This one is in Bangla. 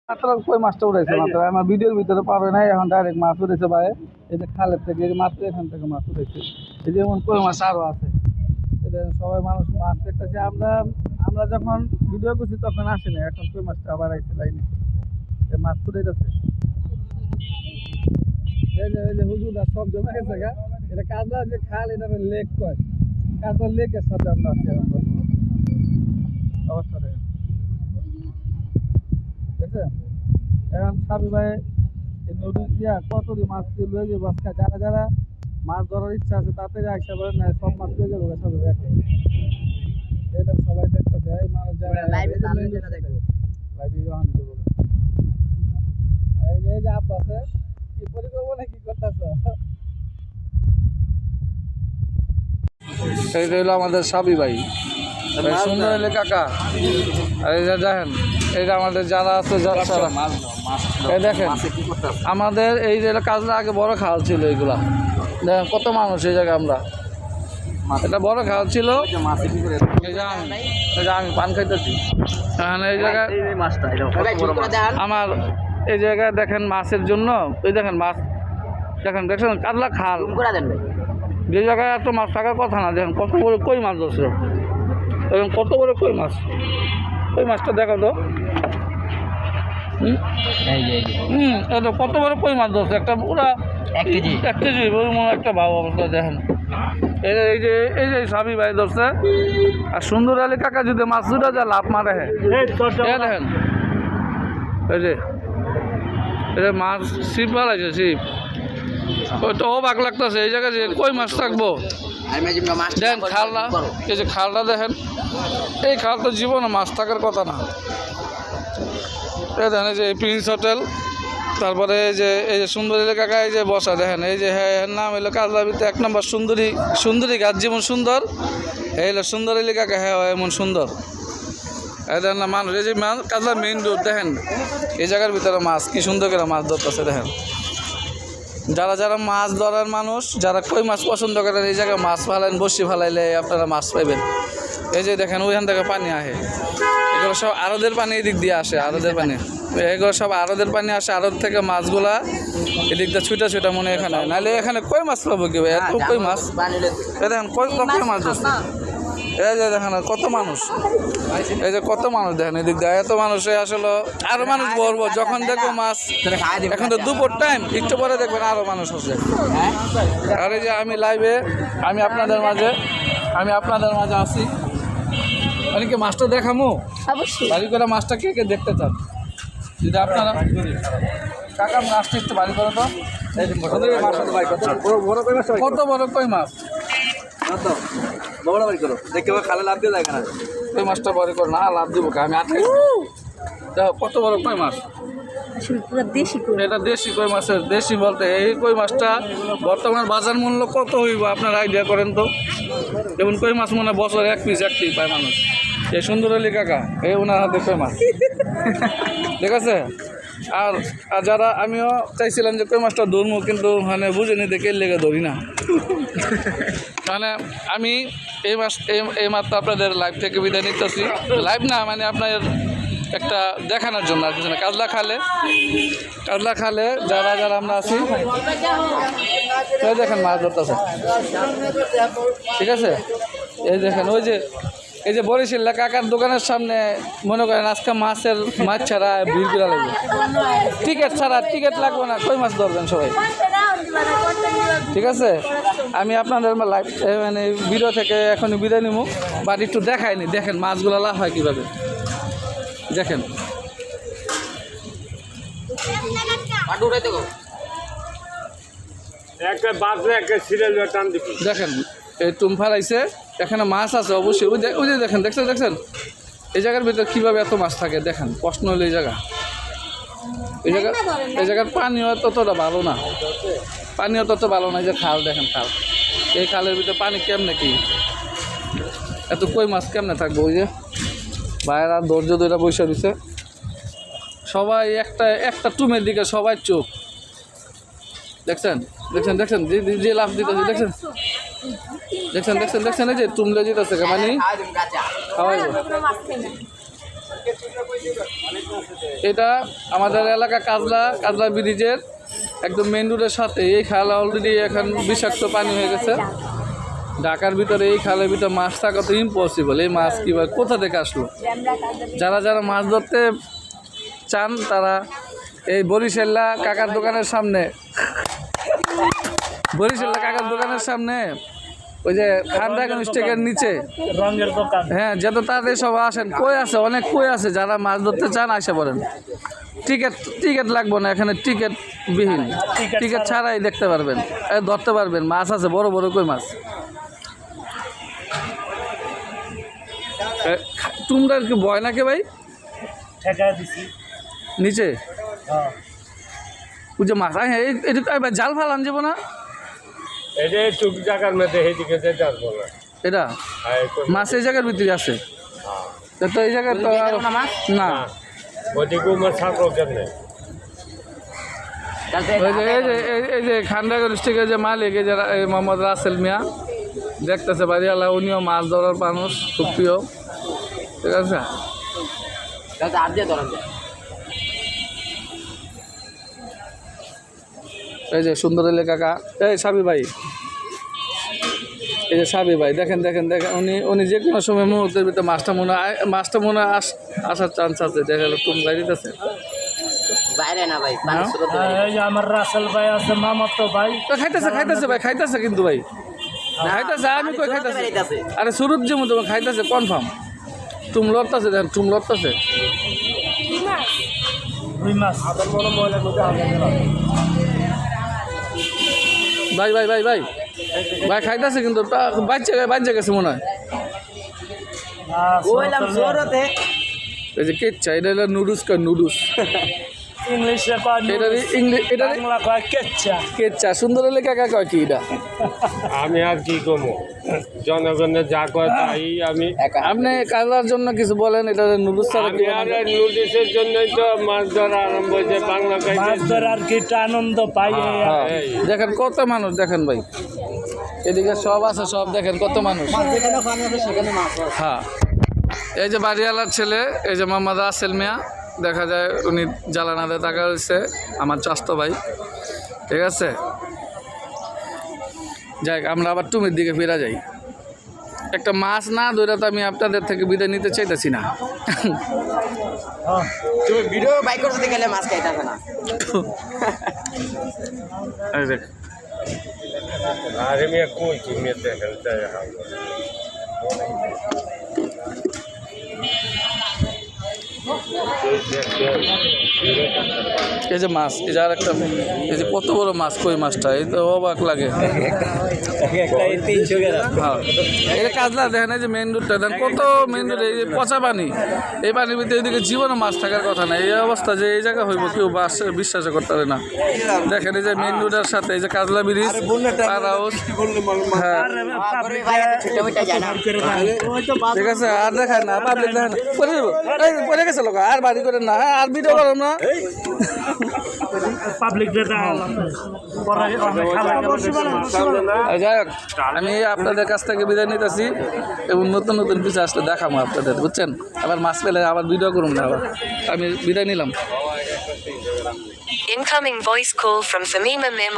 মাত্র কই মাছটা উঠেছে মাত্র আমার ভিডিওর ভিতরে পাবে না এখন ডাইরেক্ট মাছ উঠেছে ভাই এই যে খালের থেকে মাত্র এখান থেকে মাছ উঠেছে এই যেমন কই মাছ আরও আছে এটা সবাই মানুষ মাছ দেখতেছে আমরা যখন ভিডিও করছি তখন আসে না এখন কই মাছটা আবার আইছে লাইনে মাছ তুলে যাচ্ছে এই যে হুজুরা সব জমে গেছে গা এটা কাজলা যে খাল এটা লেক কয় কাজলা লেকের সাথে আমরা আছি এখন অবস্থা দেখেন দেখছেন এখন সাবি ভাই এই নদী দিয়া কতটি মাছ লয়ে যাবো আজকে যারা যারা মাছ ধরার ইচ্ছা আছে তাড়াতাড়ি আসা পারে না সব মাছ লয়ে যাবো সাবি ভাই এটা সবাই দেখতেছে এই মাছ যারা লাইভে দেখবো লাইভে যখন দেবো এই যে আব্বা আছে কি পরিকল্পনা কি করতেছ এইটা হলো আমাদের সাবি ভাই সুন্দর হলে কাকা আর এই যে দেখেন এইটা আমাদের যারা আছে এই দেখেন আমাদের এই যে কাজটা আগে বড় খাল ছিল এইগুলা দেখেন কত মানুষ এই জায়গায় আমরা এটা বড় খাল ছিল আমি পান খাইতেছি এই জায়গায় আমার এই জায়গায় দেখেন মাছের জন্য এই দেখেন মাছ দেখছেন কাজলা খাল যে জায়গায় এত মাছ থাকার কথা না দেখেন কত বড় কই মাছ ধরছে এবং কত বড় কই মাছটা দেখো তো এটা কত বড় কই মাছ ধরছে একটা পুরা 1 কেজি একটা ভাব অবস্থা দেখেন এই যে সাবি ভাই ধরছে আর সুন্দর আলী কাকা যদি মাছ দুটা যা লাভ মারে দেখেন এই যে মাছ ছিপ পালাইছে ছিপ ওইটা অবাক লাগতেছে এই জায়গায় যে কই মাছ থাকবো দেখেন খালটা এই যে খালটা দেখেন এই খালটা জীবনে মাছ থাকার কথা না এই দেখেন এই যে প্রিন্স হোটেল তারপরে এই যে সুন্দরী কাকা এই যে বসা দেখেন এই যে হ্যাঁ নাম এলো কাজলাবিতে 1 নম্বর সুন্দরী গাছ যেমন সুন্দর এই হলো সুন্দরী কাকা হ্যাঁ এমন সুন্দর এই দেখেন না মানুষ এই যে কাজলা মেইন রোড দেখেন এই জায়গার ভিতরে মাছ কি সুন্দর করে মাছ ধরতেছে দেখেন যারা মাছ ধরার মানুষ যারা কই মাছ পছন্দ করেন এই জায়গায় মাছ ফালাইন বসি ফালাইলে আপনারা মাছ পাইবেন এই যে দেখেন ওইখান থেকে পানি আসে এগুলো সব আরদের পানি এদিক দিয়ে আসে আরদের পানি এগুলো সব আরদের পানি আসে আরদ থেকে মাছগুলা এদিক দিয়ে ছুটা মনে এখানে নাহলে এখানে কই মাছ পাবো কি ভাই এত কই মাছ এই দেখেন কই মাছ ধরছে এই যে দেখেন কত মানুষ এই যে কত মানুষ দেখেন এদিক দিয়ে এত মানুষ আসলে আরো মানুষ বলবো যখন দেখবো মাছ এখন তো দুপুর টাইম একটু পরে দেখবেন আরো মানুষ আছে আর এই যে আমি লাইভে আমি আপনাদের মাঝে আছি মানে কি মাছটা দেখামো বাড়ি করে মাছটা কে দেখতে চান যদি আপনারা কাকা মাছটা একটু বাড়ি করে তো কত বড় কই মাছ খালে লাভ দিয়ে যায় না কই মাছটা বড় করে না লাভ দিব আমি আটকে দেখো কত বড় কই মাছ এটা দেশি কই মাছের দেশি বলতে এই কই মাছটা বর্তমান বাজার মূল্য কত হইব আপনার আইডিয়া করেন তো যেমন কই মাছ মনে বছর 1 পিস পায় মানুষ এই সুন্দর আলী কাকা এই ওনার হাতে কই মাছ ঠিক আছে আর যারা আমিও চাইছিলাম যে কই মাছটা ধরবো কিন্তু মানে বুঝিনি দেখে লেগে ধরি না মানে আমি এই মাত্র আপনাদের লাইভ থেকে বিদায় নিতেছি লাইভ না মানে আপনার একটা দেখানোর জন্য আর কিছু না কাজলা খালে যারা আমরা আছি দেখেন মাছ ধরতেছে ঠিক আছে এই দেখেন এই যে বরিশাল কাকার দোকানের সামনে মনে করেন আজকে মাছ ছাড়া ভিড় করে লাগবে টিকিট লাগবে না কই মাছ ধরবেন সবাই ঠিক আছে আমি আপনাদের লাইভ মানে ভিডিও থেকে এখনই বিদায় নিব বাট একটু দেখায়নি দেখেন মাছগুলো লাভ হয় কীভাবে দেখেন দেখেন এই টুমফার আইছে এখানে মাছ আছে অবশ্যই ওই যে দেখছেন এই জায়গার ভিতরে কীভাবে এত মাছ থাকে দেখেন প্রশ্ন হলো এই জায়গার পানিও ততটা ভালো না এই যে খাল দেখেন খাল এই খালের ভিতরে পানি কেমনে কি এত কই মাছ কেমনে থাকবো ওই যে বাইরা ধৈর্য ধরে বসে দিছে সবাই একটা টুমের দিকে সবাই চোখ দেখছেন যে লাভ দিতেছে দেখছেন এই যে টুমলে যেতেছে মানে খাওয়াইব এটা আমাদের এলাকা কাজলা ব্রিজের একদম মেন রোডের সাথে। এই খাল অলরেডি এখন বিষাক্ত পানি হয়ে গেছে। ঢাকার ভিতরে এই খালের ভিতরে মাছ থাকা তো ইম্পসিবল। এই মাছ কীভাবে কোথা থেকে আসলো? যারা মাছ ধরতে চান তারা এই বরিশাল্লা কাকার দোকানের সামনে ওই যে খান ড্রাগন স্টেকের নিচে রঙের দোকান। হ্যাঁ, যত তাড়াতাড়ি সব আসেন। কই আছে, অনেক কই আছে। যারা মাছ ধরতে চান আসে পড়েন। টিকিট লাগবে না এখানে, টিকিট বিহীন, টিকিট ছাড়াই দেখতে পারবেন, ধরতে পারবেন। মাছ আছে বড় বড় কই মাছ। তোমরা কি ভয় নাকি ভাই? ঠেকায় দিছি নিচে হ্যাঁ। ওই যে মাছ এটা জাল ফালান যাব না? এটা টুক জায়গার মধ্যে এইদিকে যেতে আসবো না। এটা মাছ এই জায়গার ভিতরে আছে তো এই জায়গায় তো না। ওদিকে মাছ থাকলো কেমনে? এই যে খান্ডাগর ডিস্ট্রিক্টের যে মালিক এই যে মোহাম্মদ রাসেল মিয়া দেখতেছে বাড়িওয়ালা, উনিও মাছ ধরার মানুষ, খুব প্রিয়। ঠিক আছে, এই যে সুন্দর এলে কাকা, এই সাবি ভাই, এই যে সাবি ভাই দেখেন উনি যে কোনো সময় মুহূর্তের ভিতরে মাছটা মনে আসার চান্স আছে। দেখা গেল তুমি গাড়ি দিতেছে বাইরে না ভাই, এই যে আমার রাসেল ভাই আছে, মামাতো ভাই খাইতেছে ভাই, খাইতেছে কিন্তু ভাই খাইতেছে। আমি কই খাইতেছে? আরে সুরত যে মতো খাইতেছে কনফার্ম। টুম লড়তেছে, দেখেন টুম লড়তেছে। রুই মাছ। ভাই খাইতেছে কিন্তু বাচ্চা গেছে মনে হয়। এই যে কেচ্চা, এটা হলো নুডলস ইংলিশে কয় এটা বাংলা কয় কেচ্চা। কেচ্চা। সুন্দর হলে কাকা কয় কি এটা? আমি আর কি করবো, জনগণের যা কয় তাই আমি। আপনি কাজলার জন্য কিছু বলেন, এটা নুডলস ছাড়া কি? আমি আর নুডলসের জন্যই তো মাছ ধরা আরম্ভ হয়েছে। বাংলা মাছ ধরার কি একটা আনন্দ পাই। দেখেন কত মানুষ, দেখেন ভাই এদিকে সব আছে, সব দেখেন কত মানুষ। হ্যাঁ, এই যে বাড়িওয়ালার ছেলে, এই যে মোহাম্মদ রাসেল মিয়া, দেখা যায় উনি জ্বালানাতে টাকা রয়েছে, আমার চাস্তো ভাই। ঠিক আছে, যাই আমরা আবার টুমির দিকে ফিরা যাই। একটা মাছ না ধরে তো আমি আপনাদের থেকে বিদায় নিতে চাইতেছি না। তুমি ভিডিও বাইক করতে গেলে মাছ খাইতেছে না। এই দেখ, আরে মিয়া কই তুমি দেখেন তাই এই যে মাছ, এই যে আর একটা, এই যে কত বড় মাছ, কই মাছটা, এই তো অবাক লাগে। হ্যাঁ, এটা কাজলা দেখেন, এই যে মেন রোডটা দেখেন, কত মেন রোড, এই যে পচা পানি, এই পানির ভিতরে এদিকে জীবনে মাছ থাকার কথা না। এই অবস্থা যে এই জায়গা হইব কেউ বিশ্বাস করতে পারে না। দেখেন এই যে মেন রোডের সাথে এই যে কাজলা ব্রিজ, পার হাউস। হ্যাঁ ঠিক আছে, আর দেখায় না, পাবলিক দেখেন পরে গেছে লোক, আর বাড়ি করে না, আর ভিডিও করো না। যাই হোক, আমি আপনাদের কাছ থেকে বিদায় নিতেছি এবং নতুন কিছু আসলে দেখাবো আপনাদের, বুঝছেন? আবার মাছ পেলে আবার ভিডিও করুন না, আবার আমি বিদায় নিলাম। Incoming voice call from Famima Mim.